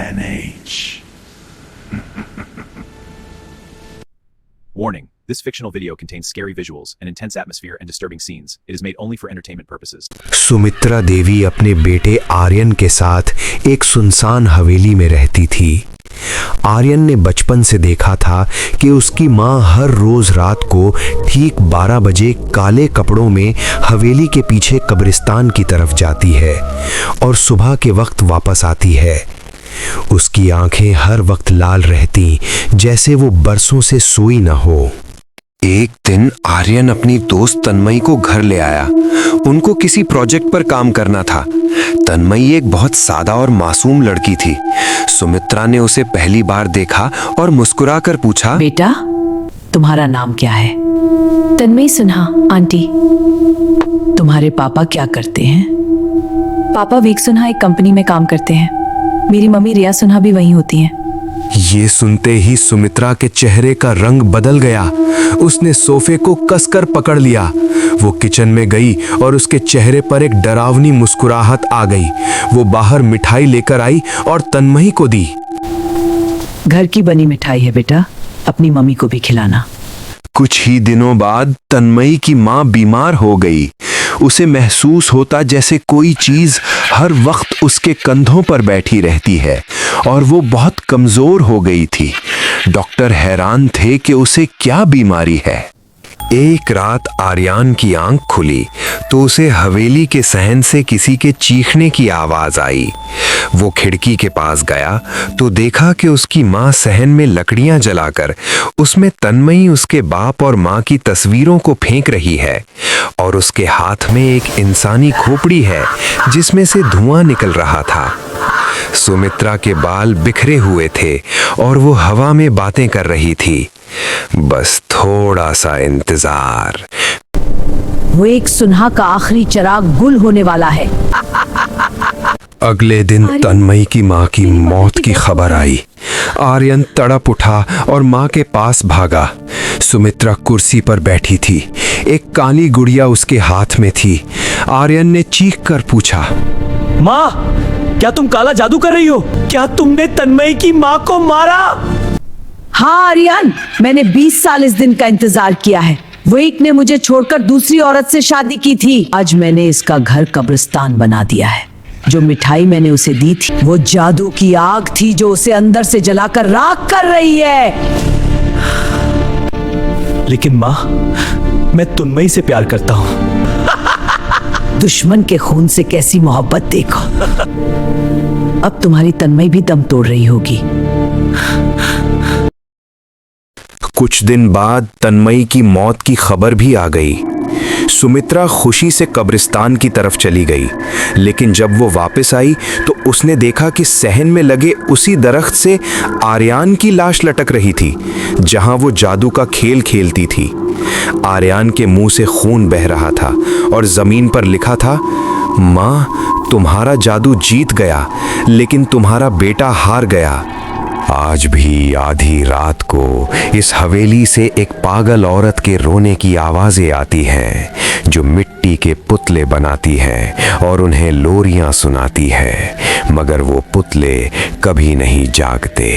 NH. Warning: this fictional video contains scary visuals, an intense atmosphere, and disturbing scenes. It is made only for entertainment purposes. Sumitra देवी अपने बेटे आर्यन के साथ एक सुनसान हवेली में रहती थी। आर्यन ने बचपन से देखा था कि उसकी माँ हर रोज रात को ठीक 12 बजे काले कपड़ों में हवेली के पीछे कब्रिस्तान की तरफ जाती है और सुबह के वक्त वापस आती है। उसकी आंखें हर वक्त लाल रहती, जैसे वो बरसों से सोई न हो। एक दिन आर्यन अपनी दोस्त तन्मयी को घर ले आया। उनको किसी प्रोजेक्ट पर काम करना था। तन्मयी एक बहुत सादा और मासूम लड़की थी। सुमित्रा ने उसे पहली बार देखा और मुस्कुराकर पूछा, बेटा, तुम्हारा नाम क्या है? तन्मयी सिन्हा आंटी। तुम्हारे पापा क्या करते हैं? पापा विक सिन्हा एक कंपनी में काम करते हैं। मेरी मम्मी रिया सिन्हा भी वहीं होती हैं। ये सुनते ही सुमित्रा के चेहरे का रंग बदल गया। उसने सोफे को कसकर पकड़ लिया। वो किचन में गई और उसके चेहरे पर एक डरावनी मुस्कुराहट आ गई। वो बाहर मिठाई लेकर आई और तन्मयी को दी। घर की बनी मिठाई है बेटा, अपनी मम्मी को भी खिलाना। कुछ ही दिनों बाद तन्मयी की माँ बीमार हो गई। उसे महसूस होता जैसे कोई चीज हर वक्त उसके कंधों पर बैठी रहती है और वो बहुत कमजोर हो गई थी। डॉक्टर हैरान थे कि उसे क्या बीमारी है। एक रात आर्यन की आंख खुली तो उसे हवेली के सहन से किसी के चीखने की आवाज आई। वो खिड़की के पास गया तो देखा कि उसकी माँ सहन में लकड़ियां जलाकर उसमें तन्मयी उसके बाप और माँ की तस्वीरों को फेंक रही है और उसके हाथ में एक इंसानी खोपड़ी है जिसमें से धुआं निकल रहा था। सुमित्रा के बाल बिखरे हुए थे और वो हवा में बातें कर रही थी। बस थोड़ा सा इंतजार। वो एक सुनहा का आखिरी चिराग गुल होने वाला है। अगले दिन तन्मयी की माँ की मौत की खबर आई। आर्यन तड़प उठा और माँ के पास भागा। सुमित्रा कुर्सी पर बैठी थी। एक काली गुड़िया उसके हाथ में थी। आर्यन ने चीख कर पूछा, माँ, क्या तुम काला जादू कर रही हो? क्या तुमने तन्मयी की माँ को मारा? हाँ आर्यन, मैंने 20 साल इस दिन का इंतजार किया है। विक ने मुझे छोड़कर दूसरी औरत से शादी की थी। आज मैंने इसका घर कब्रिस्तान बना दिया है। जो मिठाई मैंने उसे दी थी वो जादू की आग थी जो उसे अंदर से जलाकर राख कर रही है। लेकिन माँ, मैं तन्मयी से प्यार करता हूँ। दुश्मन के खून से कैसी मोहब्बत देखो। अब तुम्हारी तन्मयी भी दम तोड़ रही होगी। कुछ दिन बाद तन्मयी की मौत की खबर भी आ गई। सुमित्रा खुशी से कब्रिस्तान की तरफ चली गई, लेकिन जब वो वापस आई तो उसने देखा कि सहन में लगे उसी दरख्त से आर्यन की लाश लटक रही थी जहां वो जादू का खेल खेलती थी। आर्यन के मुंह से खून बह रहा था और जमीन पर लिखा था, माँ, तुम्हारा जादू जीत गया लेकिन तुम्हारा बेटा हार गया। आज भी आधी रात को इस हवेली से एक पागल औरत के रोने की आवाजें आती हैं जो मिट्टी के पुतले बनाती है और उन्हें लोरियां सुनाती है, मगर वो पुतले कभी नहीं जागते।